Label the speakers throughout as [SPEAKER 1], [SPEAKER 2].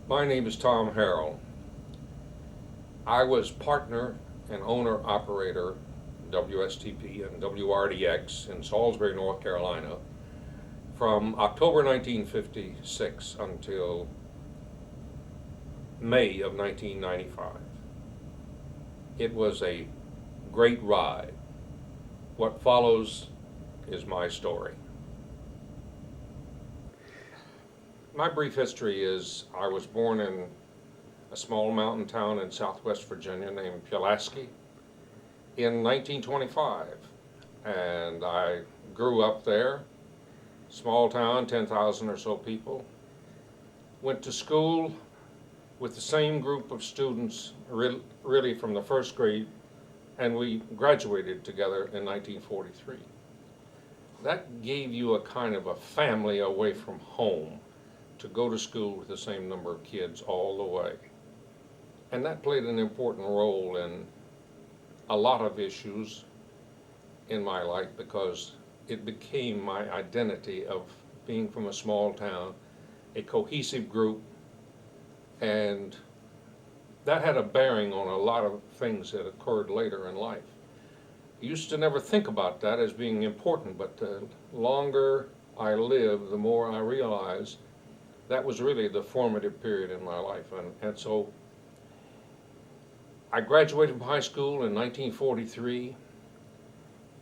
[SPEAKER 1] My name is Tom Harrell. I was partner and owner operator WSTP and WRDX in Salisbury, North Carolina from October 1956 until May of 1995. It was a great ride. What follows is my story. My brief history is I was born in a small mountain town in southwest Virginia named Pulaski in 1925. And I grew up there, small town, 10,000 or so people. Went to school with the same group of students really from the first grade, and we graduated together in 1943. That gave you a kind of a family away from home to go to school with the same number of kids all the way. And that played an important role in a lot of issues in my life because it became my identity of being from a small town, a cohesive group, and that had a bearing on a lot of things that occurred later in life. I used to never think about that as being important, but the longer I lived, the more I realized that was really the formative period in my life. And so I graduated from high school in 1943.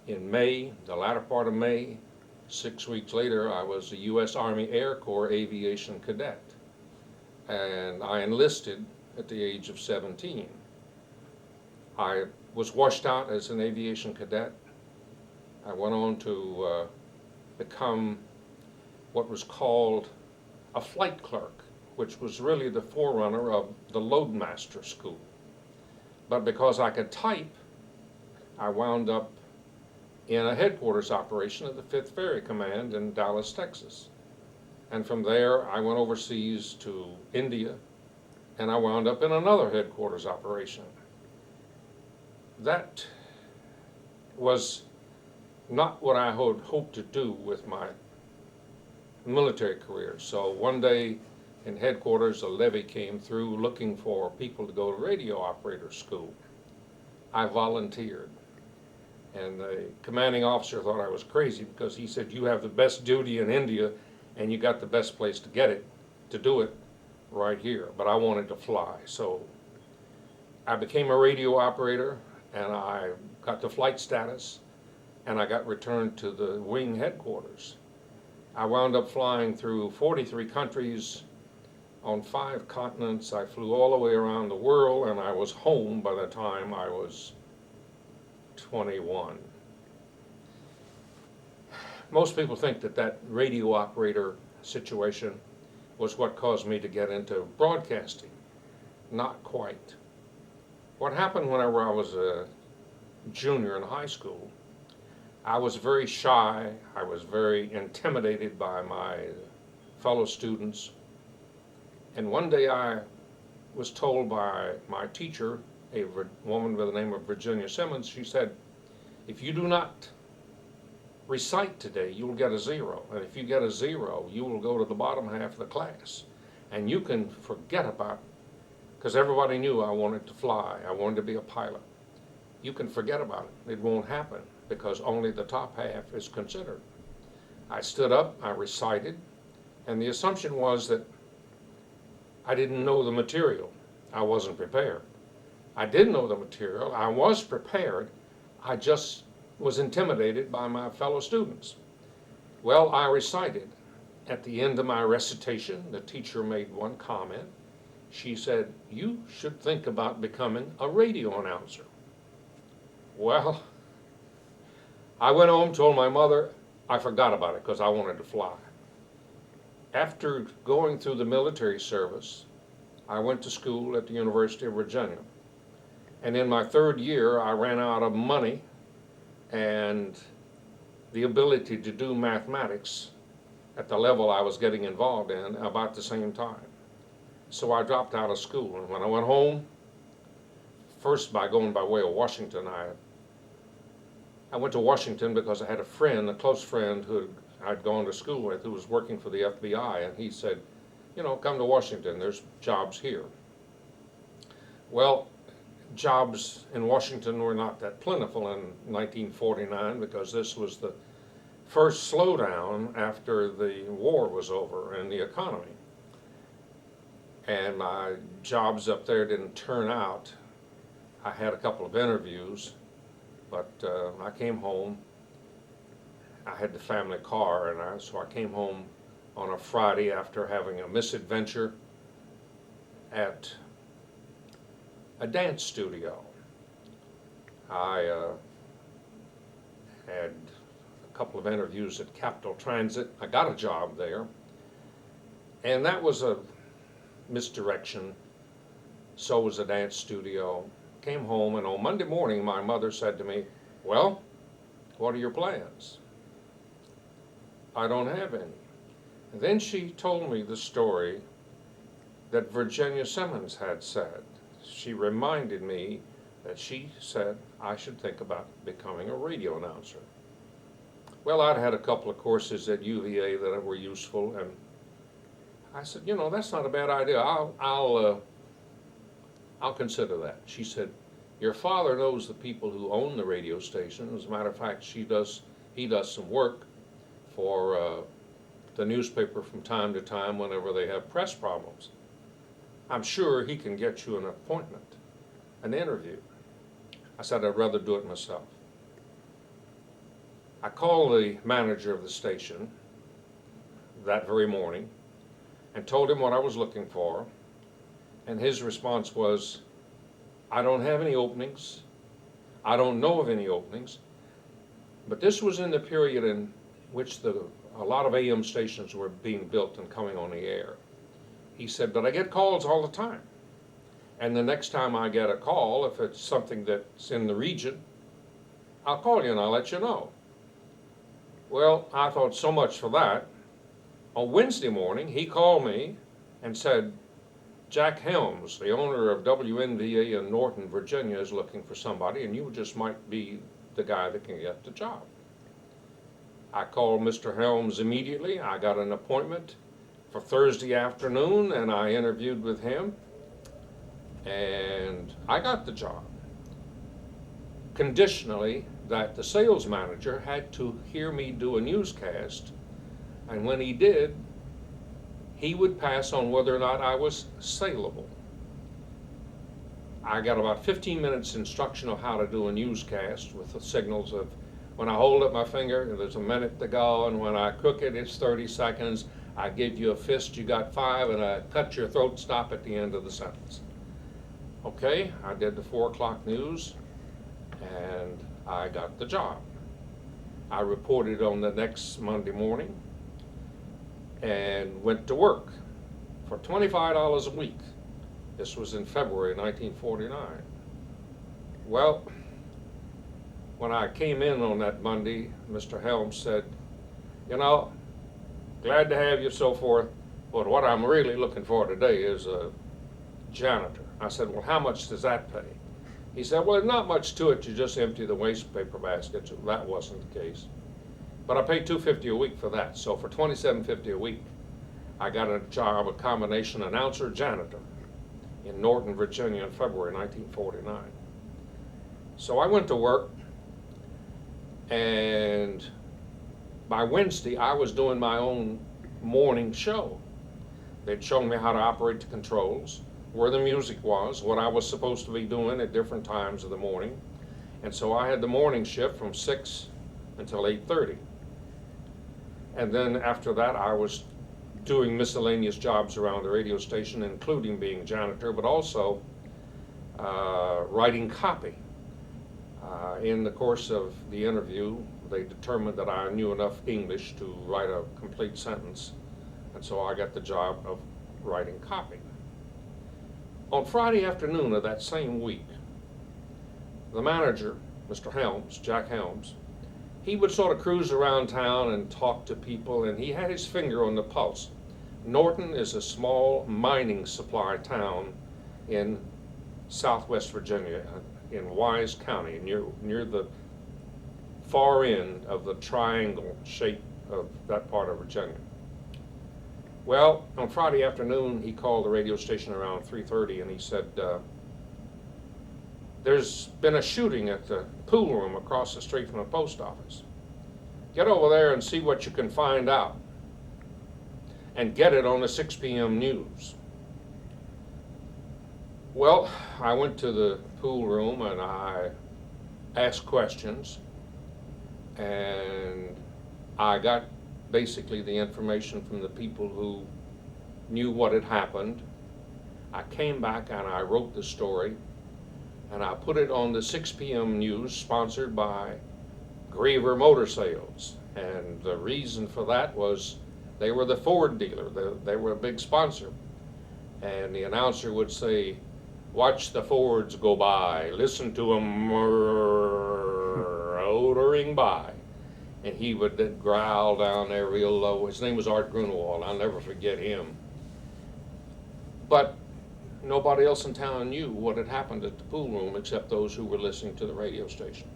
[SPEAKER 1] In May, the latter part of May, 6 weeks later, I was a U.S. Army Air Corps aviation cadet. And I enlisted at the age of 17. I was washed out as an aviation cadet. I went on to become what was called a flight clerk, which was really the forerunner of the loadmaster school. But because I could type, I wound up in a headquarters operation of the 5th Ferry Command in Dallas, Texas. And from there, I went overseas to India, and I wound up in another headquarters operation. That was not what I had hoped to do with my military career. So one day in headquarters, a levy came through looking for people to go to radio operator school. I volunteered. And the commanding officer thought I was crazy because he said, you have the best duty in India and you got the best place to get it, to do it right here. But I wanted to fly. So I became a radio operator and I got the flight status and I got returned to the wing headquarters. I wound up flying through 43 countries on 5 continents. I flew all the way around the world and I was home by the time I was 21. Most people think that that radio operator situation was what caused me to get into broadcasting. Not quite. What happened whenever I was a junior in high school, I was very shy. I was very intimidated by my fellow students. And one day I was told by my teacher, a woman by the name of Virginia Simmons, she said, if you do not recite today, you will get a 0. And if you get a 0, you will go to the bottom half of the class. And you can forget about it, because everybody knew I wanted to fly. I wanted to be a pilot. You can forget about it. It won't happen, because only the top half is considered. I stood up, I recited, and the assumption was that I didn't know the material. I wasn't prepared. I did know the material. I was prepared. I just was intimidated by my fellow students. Well, I recited. At the end of my recitation, the teacher made one comment. She said, you should think about becoming a radio announcer. Well, I went home, told my mother, I forgot about it because I wanted to fly. After going through the military service, I went to school at the University of Virginia. And in my 3rd year, I ran out of money and the ability to do mathematics at the level I was getting involved in about the same time. So I dropped out of school. And when I went home, first by going by way of Washington, I went to Washington because I had a friend, a close friend who I'd gone to school with, who was working for the FBI, and he said, come to Washington, there's jobs here. Well, jobs in Washington were not that plentiful in 1949 because this was the first slowdown after the war was over in the economy. And my jobs up there didn't turn out. I had a couple of interviews, but I came home. I had the family car, and so I came home on a Friday after having a misadventure at a dance studio. I had a couple of interviews at Capital Transit. I got a job there, and that was a misdirection. So was a dance studio. Came home, and on Monday morning my mother said to me, "Well, what are your plans?" "I don't have any." And then she told me the story that Virginia Simmons had said. She reminded me that she said I should think about becoming a radio announcer. Well, I'd had a couple of courses at UVA that were useful, and I said, that's not a bad idea. I'll consider that. She said, "Your father knows the people who own the radio station. As a matter of fact, he does some work for the newspaper from time to time whenever they have press problems. I'm sure he can get you an appointment, an interview." I said, "I'd rather do it myself." I called the manager of the station that very morning and told him what I was looking for, and his response was, "I don't have any openings. I don't know of any openings." But this was in the period in which a lot of AM stations were being built and coming on the air. He said, "But I get calls all the time. And the next time I get a call, if it's something that's in the region, I'll call you and I'll let you know." Well, I thought, so much for that. On Wednesday morning, he called me and said, "Jack Helms, the owner of WNVA in Norton, Virginia, is looking for somebody, and you just might be the guy that can get the job." I called Mr. Helms immediately. I got an appointment for Thursday afternoon, and I interviewed with him, and I got the job. Conditionally, that the sales manager had to hear me do a newscast, and when he did, he would pass on whether or not I was saleable. I got about 15 minutes instruction of how to do a newscast with the signals of when I hold up my finger, there's a minute to go, and when I cook it, it's 30 seconds. I give you a fist, you got 5, and I cut your throat stop at the end of the sentence. Okay, I did the 4 o'clock news, and I got the job. I reported on the next Monday morning and went to work for $25 a week. This was in February 1949. Well, when I came in on that Monday, Mr. Helms said, "Glad to have you, so forth, but what I'm really looking for today is a janitor." I said, "Well, how much does that pay?" He said, "Well, not much to it. You just empty the waste paper basket." That wasn't the case. But I paid $250 a week for that. So for $27.50 a week, I got a job, a combination announcer janitor in Norton, Virginia in February 1949. So I went to work, and by Wednesday, I was doing my own morning show. They'd shown me how to operate the controls, where the music was, what I was supposed to be doing at different times of the morning. And so I had the morning shift from 6 until 8:30. And then after that, I was doing miscellaneous jobs around the radio station, including being janitor, but also writing copy. In the course of the interview, they determined that I knew enough English to write a complete sentence, and so I got the job of writing copy. On Friday afternoon of that same week, the manager, Mr. Helms, Jack Helms, he would sort of cruise around town and talk to people, and he had his finger on the pulse. Norton is a small mining supply town in southwest Virginia, in Wise County, near the far end of the triangle shape of that part of Virginia. Well, on Friday afternoon, he called the radio station around 3:30 and he said, there's been a shooting at the pool room across the street from the post office. Get over there and see what you can find out and get it on the 6 p.m. news. Well, I went to the pool room and I asked questions, and I got basically the information from the people who knew what had happened. I came back and I wrote the story and I put it on the 6 p.m. news, sponsored by Griever Motor Sales. And the reason for that was they were the Ford dealer. They were a big sponsor. And the announcer would say, "Watch the Fords go by, listen to them motoring by." And he would then growl down there real low. His name was Art Grunewald. I'll never forget him. But nobody else in town knew what had happened at the pool room except those who were listening to the radio station.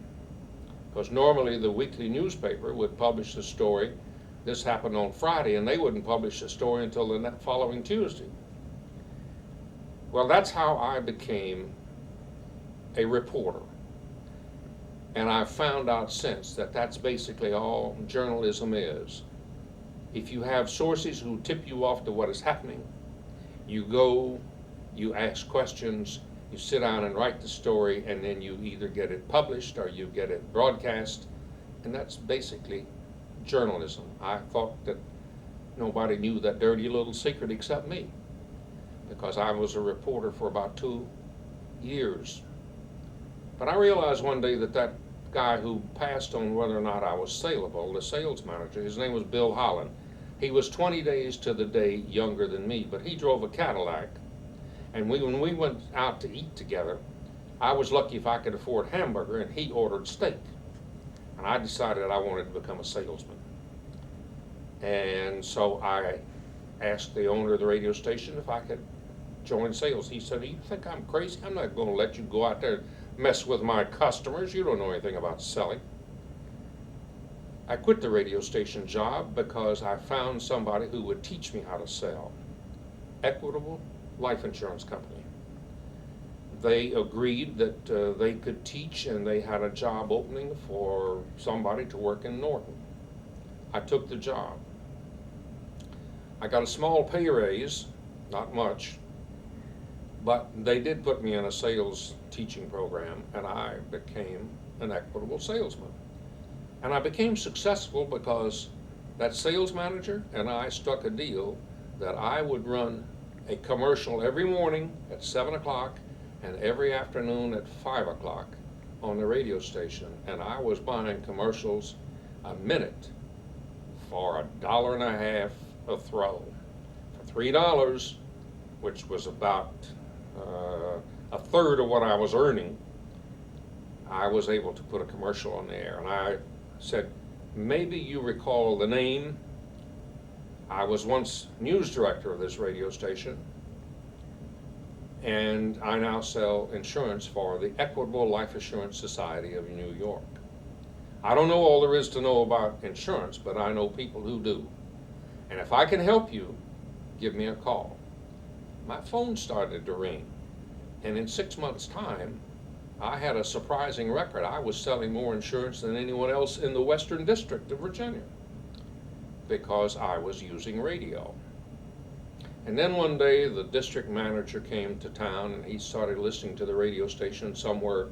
[SPEAKER 1] Because normally the weekly newspaper would publish the story. This happened on Friday, and they wouldn't publish the story until the following Tuesday. Well, that's how I became a reporter. And I've found out since that that's basically all journalism is. If you have sources who tip you off to what is happening, you go, you ask questions, you sit down and write the story, and then you either get it published or you get it broadcast, and that's basically journalism. I thought that nobody knew that dirty little secret except me, because I was a reporter for about 2 years. But I realized one day that that guy who passed on whether or not I was saleable, the sales manager, his name was Bill Holland. He was 20 days to the day younger than me, but he drove a Cadillac. And when we went out to eat together, I was lucky if I could afford hamburger, and he ordered steak. And I decided I wanted to become a salesman. And so I asked the owner of the radio station if I could join sales. He said, "You think I'm crazy? I'm not going to let you go out there and mess with my customers. You don't know anything about selling." I quit the radio station job because I found somebody who would teach me how to sell. Equitable Life Insurance Company. They agreed that they could teach, and they had a job opening for somebody to work in Norton. I took the job. I got a small pay raise, not much, but they did put me in a sales teaching program, and I became an equitable salesman. And I became successful because that sales manager and I struck a deal that I would run a commercial every morning at 7 o'clock and every afternoon at 5 o'clock on the radio station. And I was buying commercials a minute for $1.50 a throw. For $3, which was about a third of what I was earning, I was able to put a commercial on the air. And I said, "Maybe you recall the name. I was once news director of this radio station, and I now sell insurance for the Equitable Life Assurance Society of New York. I don't know all there is to know about insurance, but I know people who do. And if I can help you, give me a call." My phone started to ring, and in 6 months' time, I had a surprising record. I was selling more insurance than anyone else in the Western District of Virginia, because I was using radio. And then one day the district manager came to town, and he started listening to the radio station somewhere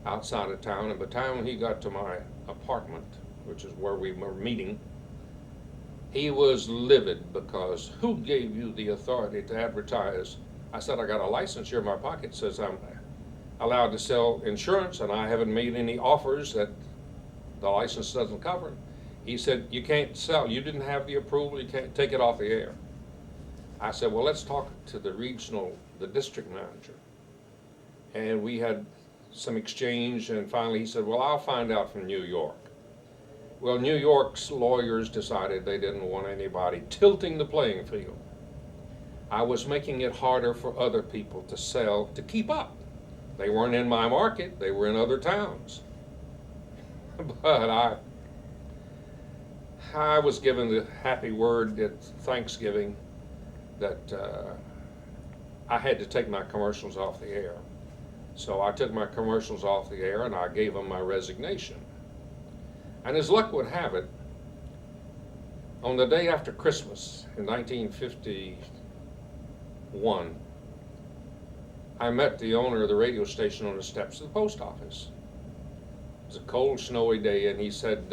[SPEAKER 1] outside of town. And by the time he got to my apartment, which is where we were meeting, he was livid, because who gave you the authority to advertise? I said, "I got a license here in my pocket that says I'm allowed to sell insurance, and I haven't made any offers that the license doesn't cover." He said, "You can't sell. You didn't have the approval. You can't take it off the air." I said, "Well, let's talk to the district manager." And we had some exchange, and finally he said, "Well, I'll find out from New York." Well, New York's lawyers decided they didn't want anybody tilting the playing field. I was making it harder for other people to sell, to keep up. They weren't in my market. They were in other towns. But I was given the happy word at Thanksgiving that I had to take my commercials off the air. So I took my commercials off the air and I gave them my resignation. And as luck would have it, on the day after Christmas in 1951, I met the owner of the radio station on the steps of the post office. It was a cold, snowy day, and he said,